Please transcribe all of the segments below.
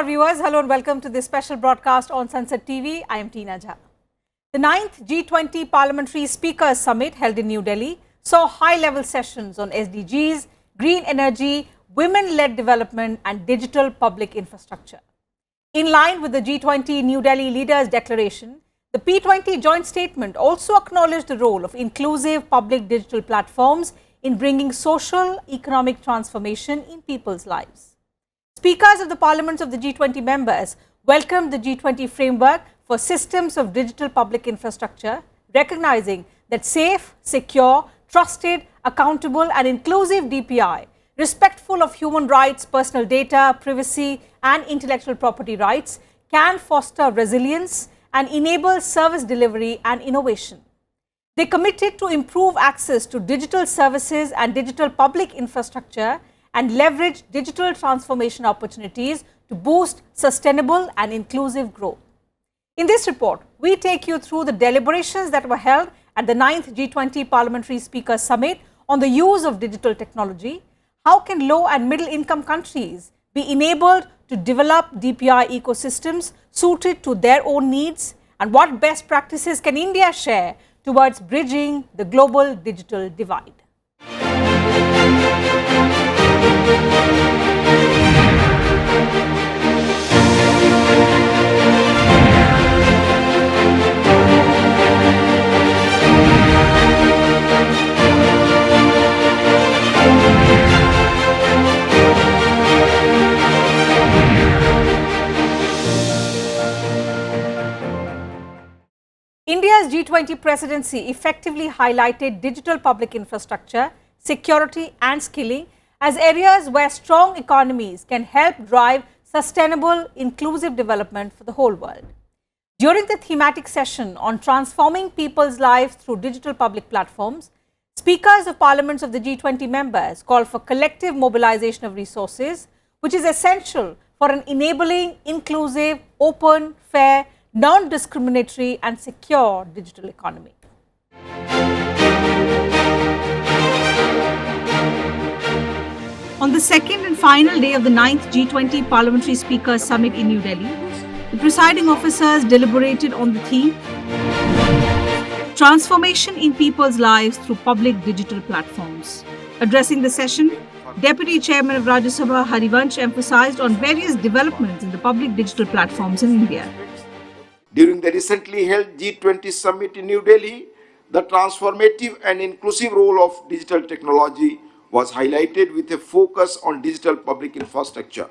our viewers, hello and welcome to this special broadcast on Sansad TV. I am Teena. The 9th G20 Parliamentary Speakers Summit held in New Delhi saw high-level sessions on SDGs, green energy, women-led development and digital public infrastructure. In line with the G20 New Delhi Leaders' Declaration, the P20 joint statement also acknowledged the role of inclusive public digital platforms in bringing social, economic transformation in people's lives. Speakers of the parliaments of the G20 members welcomed the G20 framework for systems of digital public infrastructure, recognizing that safe, secure, trusted, accountable and inclusive DPI, respectful of human rights, personal data, privacy and intellectual property rights, can foster resilience and enable service delivery and innovation. They committed to improve access to digital services and digital public infrastructure and leverage digital transformation opportunities to boost sustainable and inclusive growth. In this report, we take you through the deliberations that were held at the 9th G20 Parliamentary Speakers Summit on the use of digital technology. How can low and middle income countries be enabled to develop DPI ecosystems suited to their own needs? And what best practices can India share towards bridging the global digital divide? India's G20 presidency effectively highlighted digital public infrastructure, security and skilling as areas where strong economies can help drive sustainable, inclusive development for the whole world. During the thematic session on transforming people's lives through digital public platforms, speakers of parliaments of the G20 members called for collective mobilization of resources, which is essential for an enabling, inclusive, open, fair, non-discriminatory and secure digital economy. On the second and final day of the 9th G20 Parliamentary Speakers Summit in New Delhi, the presiding officers deliberated on the theme Transformation in People's Lives Through Public Digital Platforms. Addressing the session, Deputy Chairman of Rajya Sabha Harivansh emphasized on various developments in the public digital platforms in India. During the recently held G20 Summit in New Delhi, the transformative and inclusive role of digital technology was highlighted with a focus on digital public infrastructure.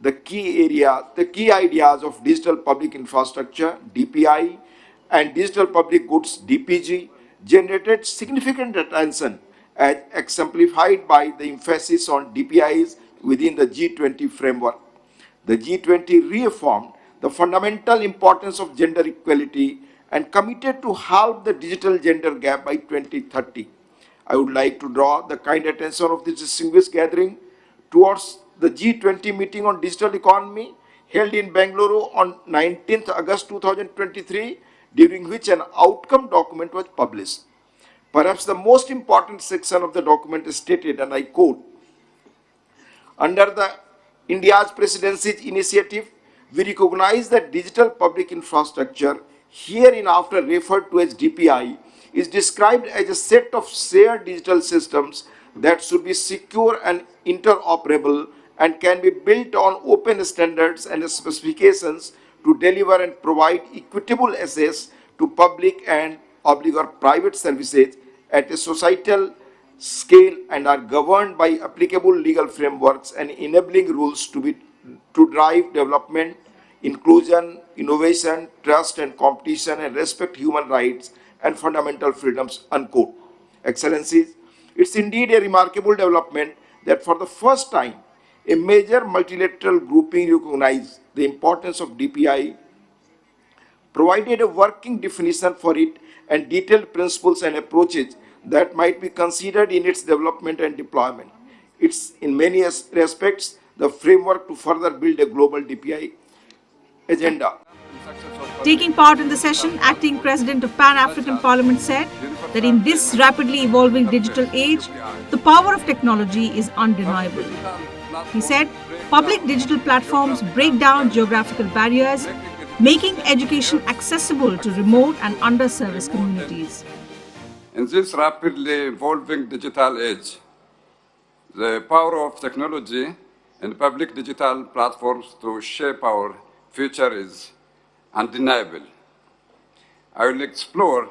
The key ideas of digital public infrastructure, DPI, and digital public goods, DPG, generated significant attention as exemplified by the emphasis on DPIs within the G20 framework. The G20 reaffirmed the fundamental importance of gender equality and committed to halve the digital gender gap by 2030. I would like to draw the kind attention of this distinguished gathering towards the G20 meeting on digital economy held in Bengaluru on 19th August 2023, during which an outcome document was published. Perhaps the most important section of the document is stated, and I quote, "Under the India's presidency's initiative, we recognize that digital public infrastructure, hereinafter referred to as DPI, is described as a set of shared digital systems that should be secure and interoperable and can be built on open standards and specifications to deliver and provide equitable access to public and private services at a societal scale and are governed by applicable legal frameworks and enabling rules to drive development, inclusion, innovation, trust and competition and respect human rights and fundamental freedoms," unquote. Excellencies, it's indeed a remarkable development that for the first time, a major multilateral grouping recognized the importance of DPI, provided a working definition for it and detailed principles and approaches that might be considered in its development and deployment. It's in many respects the framework to further build a global DPI agenda. Taking part in the session, Acting President of Pan-African Parliament said that in this rapidly evolving digital age, the power of technology is undeniable. He said, Public digital platforms break down geographical barriers, making education accessible to remote and underserviced communities. In this rapidly evolving digital age, the power of technology and public digital platforms to shape our future is undeniable. I will explore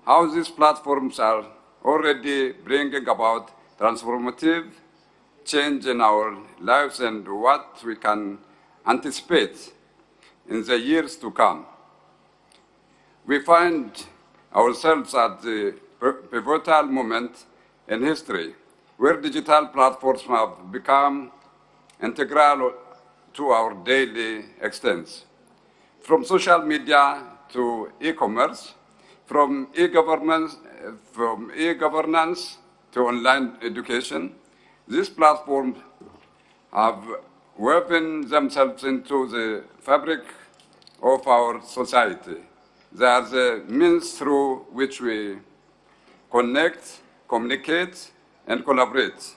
how these platforms are already bringing about transformative change in our lives and what we can anticipate in the years to come. We find ourselves at the pivotal moment in history where digital platforms have become integral to our daily existence. From social media to e-commerce, from e-governance to online education, these platforms have woven themselves into the fabric of our society. They are the means through which we connect, communicate, and collaborate.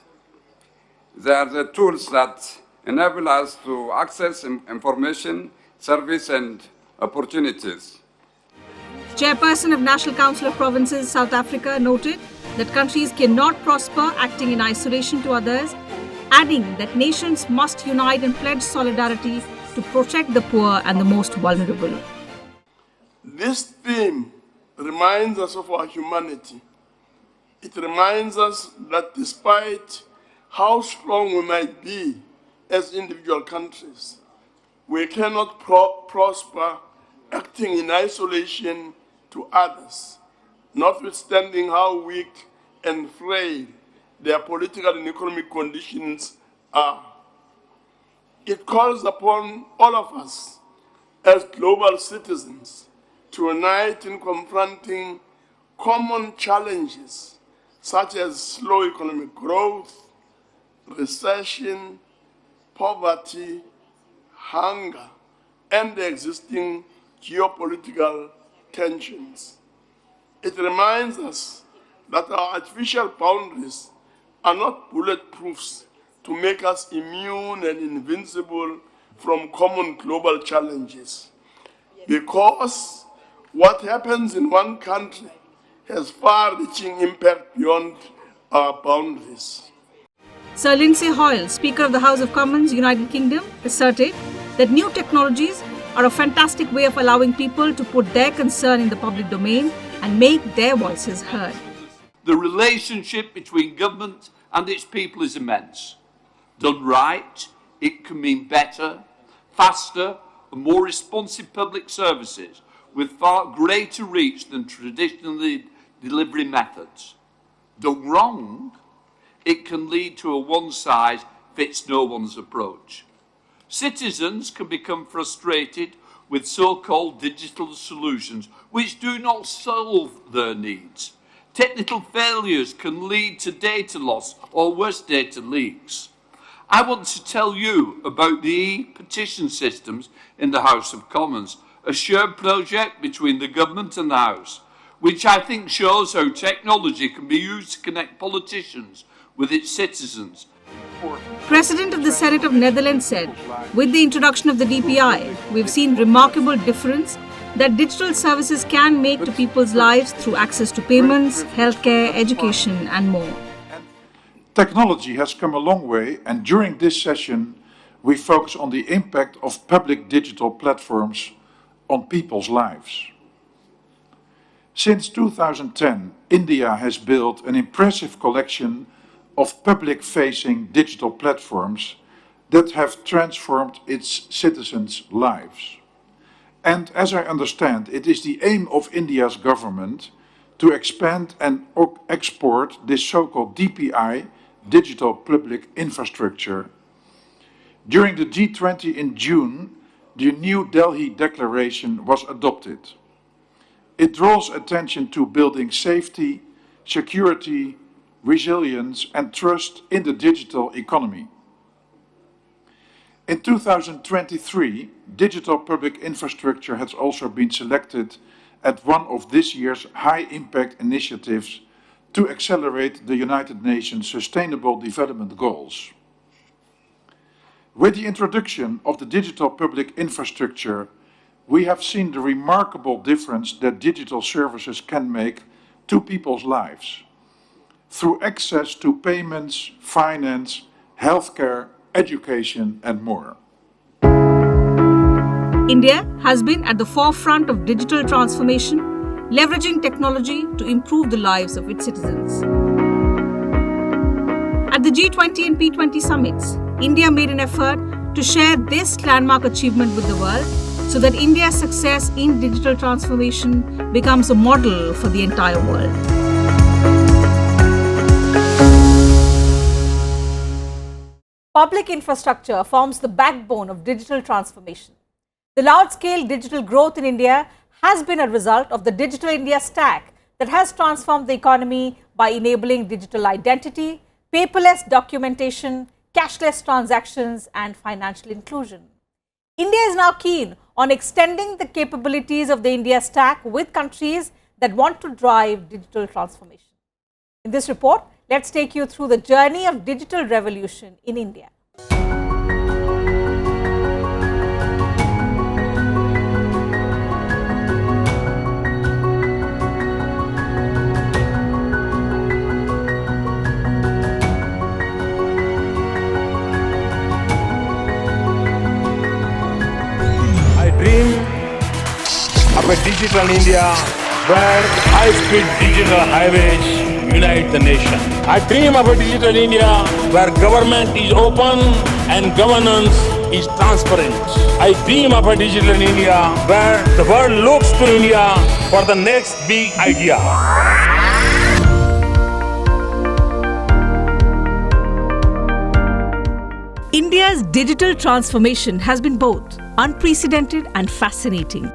They are the tools that enable us to access information, service, and opportunities. Chairperson of National Council of Provinces, South Africa, noted that countries cannot prosper acting in isolation to others, adding that nations must unite and pledge solidarity to protect the poor and the most vulnerable. This theme reminds us of our humanity. It reminds us that despite how strong we might be as individual countries, we cannot prosper acting in isolation to others, notwithstanding how weak and frail their political and economic conditions are. It calls upon all of us as global citizens to unite in confronting common challenges such as slow economic growth, recession, poverty, hunger, and the existing geopolitical tensions. It reminds us that our artificial boundaries are not bulletproofs to make us immune and invincible from common global challenges. Because what happens in one country has far-reaching impact beyond our boundaries. Sir Lindsay Hoyle, Speaker of the House of Commons, United Kingdom, asserted that new technologies are a fantastic way of allowing people to put their concern in the public domain and make their voices heard. The relationship between government and its people is immense. Done right, it can mean better, faster, and more responsive public services with far greater reach than traditional delivery methods. Done wrong, it can lead to a one-size-fits-no-one's approach. Citizens can become frustrated with so-called digital solutions which do not solve their needs. Technical failures can lead to data loss or worse, data leaks. I want to tell you about the e-petition systems in the House of Commons, a shared project between the government and the House, which I think shows how technology can be used to connect politicians with its citizens. President of the Senate of Netherlands said, with the introduction of the DPI, we've seen remarkable difference that digital services can make to people's lives through access to payments, healthcare, education, and more. Technology has come a long way, and during this session, we focus on the impact of public digital platforms on people's lives. Since 2010, India has built an impressive collection of public-facing digital platforms that have transformed its citizens' lives. And as I understand, it is the aim of India's government to expand and export this so-called DPI, digital public infrastructure. During the G20 in June, the New Delhi Declaration was adopted. It draws attention to building safety, security, resilience and trust in the digital economy. In 2023, digital public infrastructure has also been selected as one of this year's high-impact initiatives to accelerate the United Nations Sustainable Development Goals. With the introduction of the digital public infrastructure, we have seen the remarkable difference that digital services can make to people's lives through access to payments, finance, healthcare, education, and more. India has been at the forefront of digital transformation, leveraging technology to improve the lives of its citizens. At the G20 and P20 summits, India made an effort to share this landmark achievement with the world so that India's success in digital transformation becomes a model for the entire world. Public infrastructure forms the backbone of digital transformation. The large-scale digital growth in India has been a result of the Digital India stack that has transformed the economy by enabling digital identity, paperless documentation, cashless transactions, and financial inclusion. India is now keen on extending the capabilities of the India stack with countries that want to drive digital transformation. In this report, let's take you through the journey of digital revolution in India. Of a digital India where high-speed digital highways unite the nation. I dream of a digital India where government is open and governance is transparent. I dream of a digital India where the world looks to India for the next big idea. India's digital transformation has been both unprecedented and fascinating.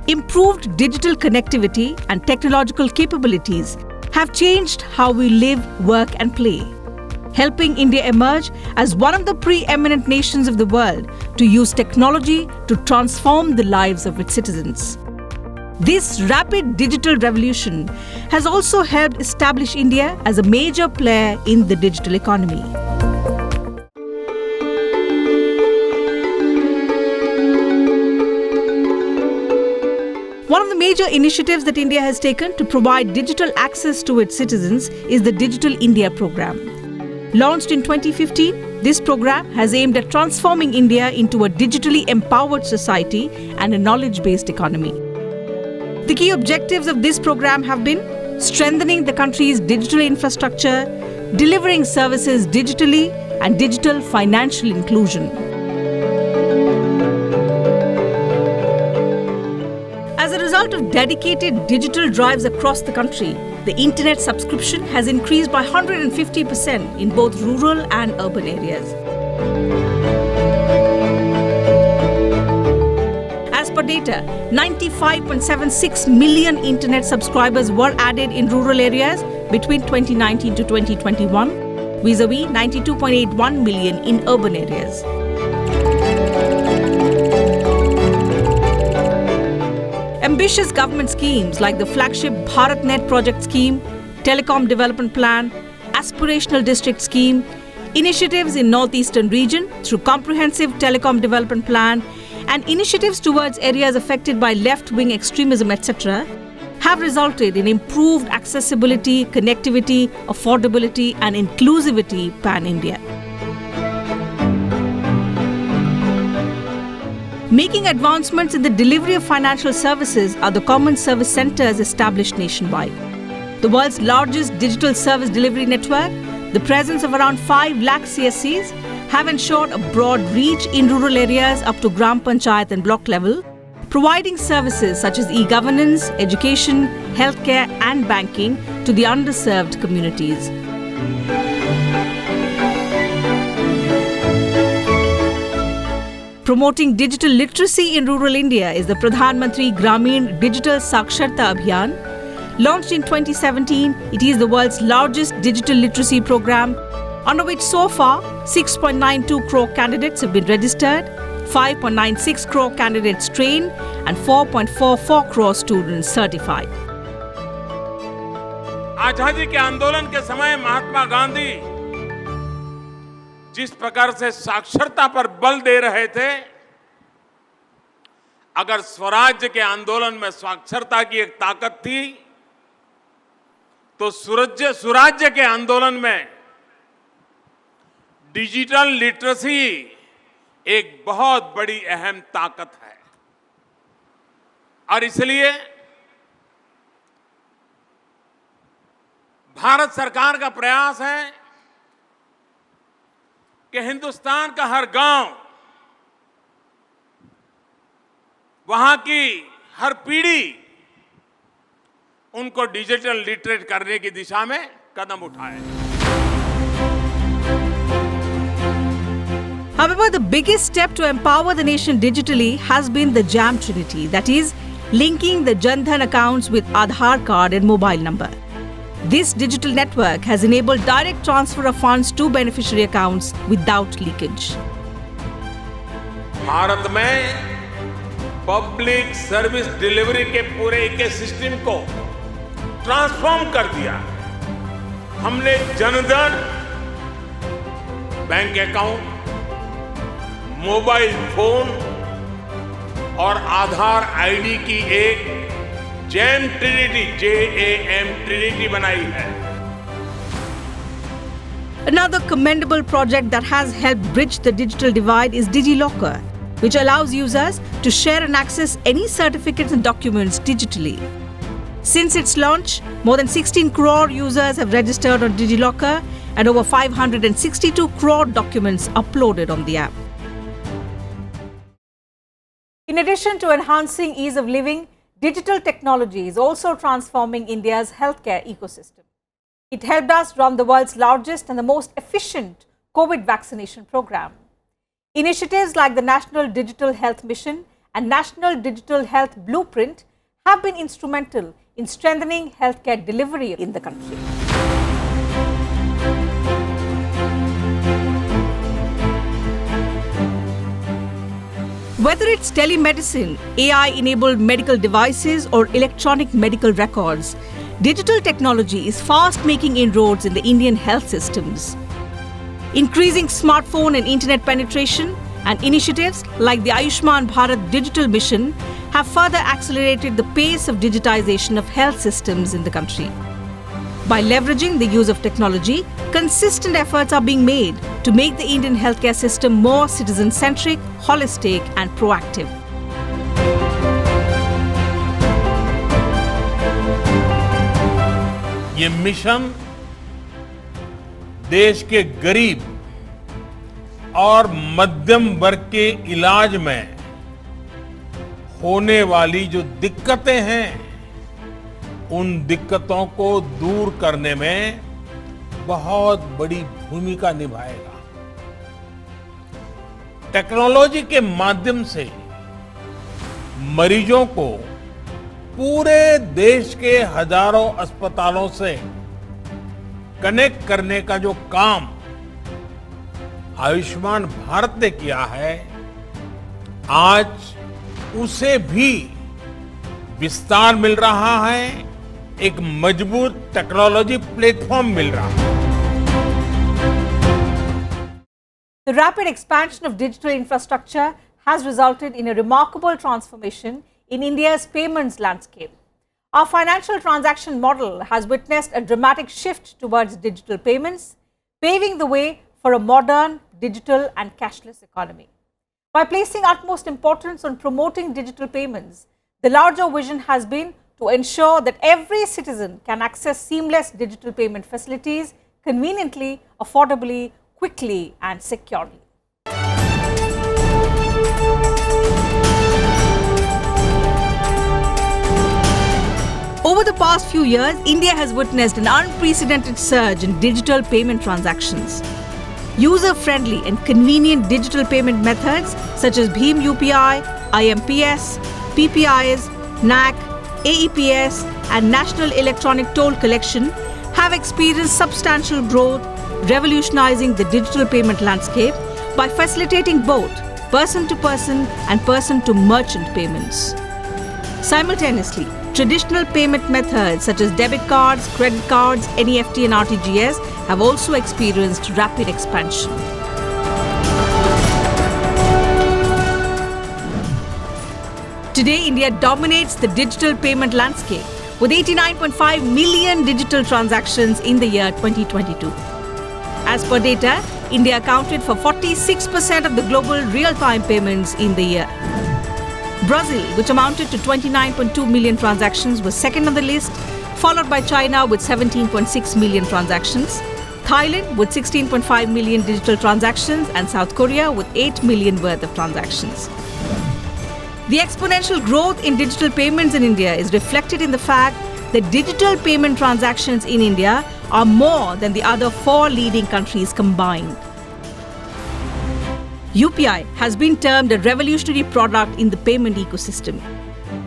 Improved digital connectivity and technological capabilities have changed how we live, work, and play, helping India emerge as one of the preeminent nations of the world to use technology to transform the lives of its citizens. This rapid digital revolution has also helped establish India as a major player in the digital economy. One of the major initiatives that India has taken to provide digital access to its citizens is the Digital India program. Launched in 2015, this program has aimed at transforming India into a digitally empowered society and a knowledge-based economy. The key objectives of this program have been strengthening the country's digital infrastructure, delivering services digitally, and digital financial inclusion. As a result of dedicated digital drives across the country, the internet subscription has increased by 150% in both rural and urban areas. As per data, 95.76 million internet subscribers were added in rural areas between 2019 to 2021, vis-a-vis 92.81 million in urban areas. Ambitious government schemes like the flagship BharatNet project scheme, Telecom Development Plan, Aspirational District Scheme, initiatives in Northeastern region through Comprehensive Telecom Development Plan, and initiatives towards areas affected by left-wing extremism, etc., have resulted in improved accessibility, connectivity, affordability, and inclusivity pan-India. Making advancements in the delivery of financial services are the common service centers established nationwide. The world's largest digital service delivery network, the presence of around 5 lakh CSCs, have ensured a broad reach in rural areas up to Gram Panchayat and block level, providing services such as e-governance, education, healthcare, and banking to the underserved communities. Promoting digital literacy in rural India is the Pradhan Mantri Gramin Digital Saksharta Abhiyan. Launched in 2017, it is the world's largest digital literacy program, under which so far 6.92 crore candidates have been registered, 5.96 crore candidates trained, and 4.44 crore students certified. आजादी के आंदोलन के समय महात्मा गांधी जिस प्रकार से साक्षरता पर बल दे रहे थे, अगर स्वराज्य के आंदोलन में साक्षरता की एक ताकत थी, तो सुराज्य के आंदोलन में डिजिटल लिटरेसी एक बहुत बड़ी अहम ताकत है। और इसलिए भारत सरकार का प्रयास है कि हिंदुस्तान का हर गांव, वहां की हर पीढ़ी उनको डिजिटल लिटरेट करने की दिशा में कदम उठाए। However, the biggest step to empower the nation digitally has been the JAM Trinity, that is, linking the Jan Dhan accounts with Aadhaar card and mobile number. This digital network has enabled direct transfer of funds to beneficiary accounts without leakage. Bharat में public service delivery के पूरे ecosystem को transform कर दिया। हमने Jan Dhan bank account, mobile phone और आधार ID की एक जैम ट्रिनिटी, JAM ट्रिनिटी बनाई है। Another commendable project that has helped bridge the digital divide is DigiLocker, which allows users to share and access any certificates and documents digitally. Since its launch, more than 16 crore users have registered on DigiLocker and over 562 crore documents uploaded on the app. In addition to enhancing ease of living, digital technology is also transforming India's healthcare ecosystem. It helped us run the world's largest and the most efficient COVID vaccination program. Initiatives like the National Digital Health Mission and National Digital Health Blueprint have been instrumental in strengthening healthcare delivery in the country. Whether it's telemedicine, AI-enabled medical devices or electronic medical records, digital technology is fast making inroads in the Indian health systems. Increasing smartphone and internet penetration and initiatives like the Ayushman Bharat Digital Mission have further accelerated the pace of digitization of health systems in the country. By leveraging the use of technology, consistent efforts are being made to make the Indian healthcare system more citizen-centric, holistic and proactive. ये mission देश के गरीब और मध्यम वर्ग के इलाज में होने वाली जो दिक्कतें हैं, उन दिक्कतों को दूर करने में बहुत बड़ी भूमिका निभाएगा। टेक्नोलॉजी के माध्यम से मरीजों को पूरे देश के हजारों अस्पतालों से कनेक्ट करने का जो काम आयुष्मान भारत ने किया है, आज उसे भी विस्तार मिल रहा है, एक मजबूत टेक्नोलॉजी प्लेटफॉर्म मिल रहा है। The rapid expansion of digital infrastructure has resulted in a remarkable transformation in India's payments landscape. Our financial transaction model has witnessed a dramatic shift towards digital payments, paving the way for a modern, digital and cashless economy. By placing utmost importance on promoting digital payments, the larger vision has been to ensure that every citizen can access seamless digital payment facilities conveniently, affordably, quickly and securely. Over the past few years, India has witnessed an unprecedented surge in digital payment transactions. User-friendly and convenient digital payment methods such as Bheem UPI, IMPS, PPIs, NAC, AEPS and National Electronic Toll Collection have experienced substantial growth, revolutionizing the digital payment landscape by facilitating both person-to-person and person-to-merchant payments. Simultaneously, traditional payment methods such as debit cards, credit cards, NEFT and RTGS have also experienced rapid expansion. Today, India dominates the digital payment landscape with 89.5 million digital transactions in the year 2022. As per data, India accounted for 46% of the global real-time payments in the year. Brazil, which amounted to 29.2 million transactions, was second on the list, followed by China with 17.6 million transactions, Thailand with 16.5 million digital transactions, and South Korea with 8 million worth of transactions. The exponential growth in digital payments in India is reflected in the fact that digital payment transactions in India are more than the other 4 leading countries combined. UPI has been termed a revolutionary product in the payment ecosystem.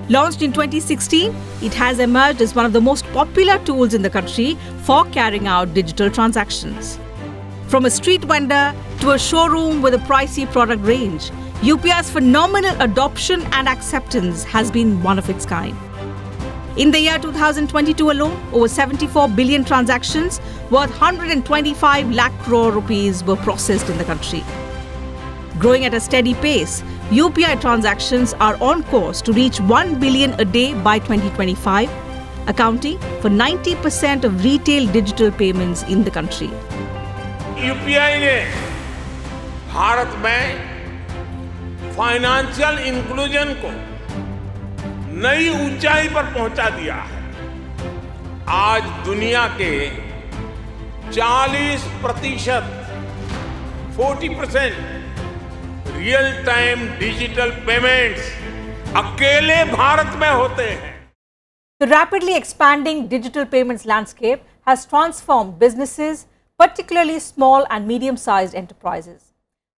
Launched in 2016, it has emerged as one of the most popular tools in the country for carrying out digital transactions. From a street vendor to a showroom with a pricey product range, UPI's phenomenal adoption and acceptance has been one of its kind. In the year 2022 alone, over 74 billion transactions worth 125 lakh crore rupees were processed in the country. Growing at a steady pace, UPI transactions are on course to reach 1 billion a day by 2025, accounting for 90% of retail digital payments in the country. UPI ने भारत में financial inclusion को नई ऊंचाई पर पहुंचा दिया है। आज दुनिया के 40% 40% रियल टाइम डिजिटल पेमेंट्स अकेले भारत में होते हैं। The rapidly expanding digital payments landscape has transformed businesses, particularly small and medium-sized enterprises.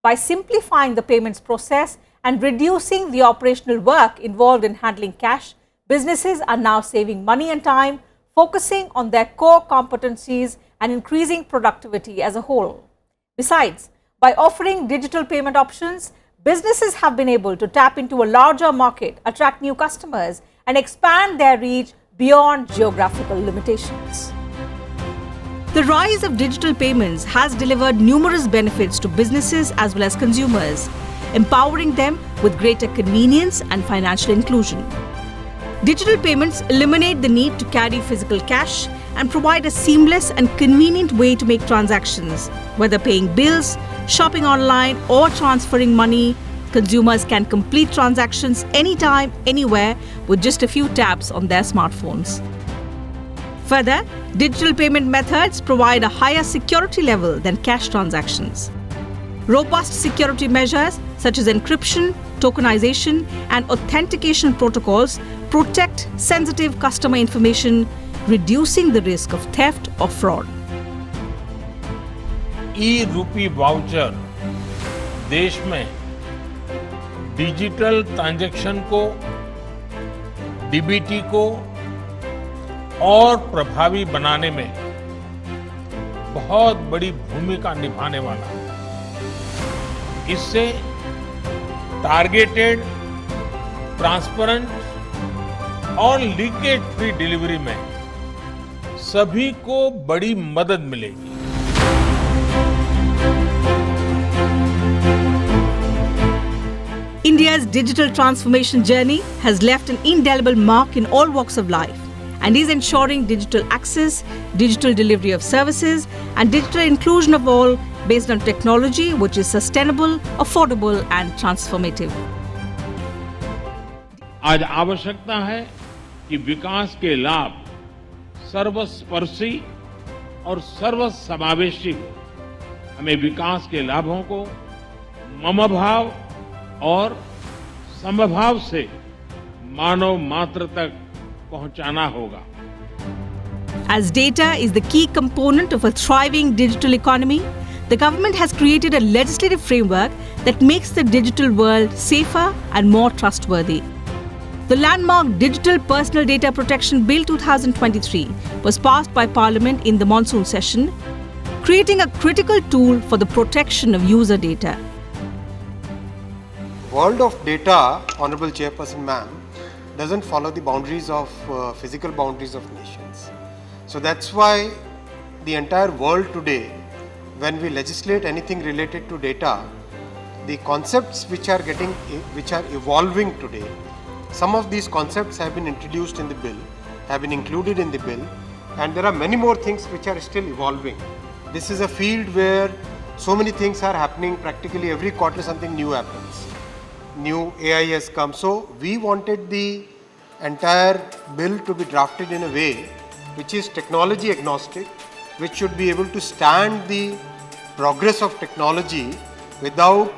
By simplifying the payments process and reducing the operational work involved in handling cash, businesses are now saving money and time, focusing on their core competencies and increasing productivity as a whole. Besides, by offering digital payment options, businesses have been able to tap into a larger market, attract new customers, and expand their reach beyond geographical limitations. The rise of digital payments has delivered numerous benefits to businesses as well as consumers, empowering them with greater convenience and financial inclusion. Digital payments eliminate the need to carry physical cash and provide a seamless and convenient way to make transactions. Whether paying bills, shopping online, or transferring money, consumers can complete transactions anytime, anywhere with just a few taps on their smartphones. Further, digital payment methods provide a higher security level than cash transactions. Robust security measures such as encryption, tokenization, and authentication protocols protect sensitive customer information, reducing the risk of theft or fraud. E-rupee voucher देश में digital transaction को, DBT को और प्रभावी बनाने में बहुत बड़ी भूमिका निभाने वाला है। इससे टारगेटेड, ट्रांसपेरेंट और लीकेज फ्री डिलीवरी में सभी को बड़ी मदद मिलेगी। India's digital transformation journey has left an indelible mark in all walks of life and is ensuring digital access, digital delivery of services, and digital inclusion of all based on technology which is sustainable, affordable, and transformative. आज आवश्यकता है कि विकास के लाभ सर्वस्पर्शी और सर्वसमावेशी हो। हमें विकास के लाभों को ममभाव और समभाव से मानव मात्र तक पहुंचाना होगा। As data is the key component of a thriving digital economy, the government has created a legislative framework that makes the digital world safer and more trustworthy. The landmark Digital Personal Data Protection Bill 2023 was passed by Parliament in the monsoon session, creating a critical tool for the protection of user data. World of data, Honorable Chairperson Ma'am, doesn't follow the boundaries of physical boundaries of nations. So that's why the entire world today when we legislate anything related to data, the concepts which are evolving today, some of these concepts have been introduced in the bill, have been included in the bill, and there are many more things which are still evolving. This is a field where so many things are happening. Practically every quarter something new happens. New AI has come. So we wanted the entire bill to be drafted in a way which is technology agnostic, which should be able to stand the progress of technology without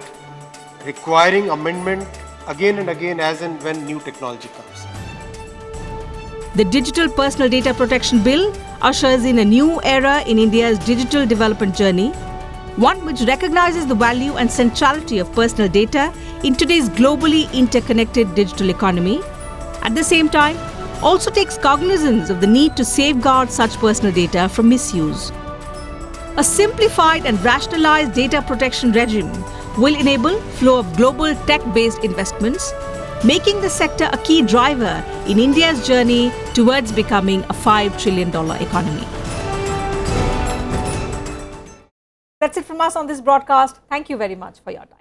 requiring amendment again and again as and when new technology comes. The Digital Personal Data Protection Bill ushers in a new era in India's digital development journey, one which recognizes the value and centrality of personal data in today's globally interconnected digital economy. At the same time, also takes cognizance of the need to safeguard such personal data from misuse. A simplified and rationalized data protection regime will enable flow of global tech-based investments, making the sector a key driver in India's journey towards becoming a $5 trillion economy. That's it from us on this broadcast. Thank you very much for your time.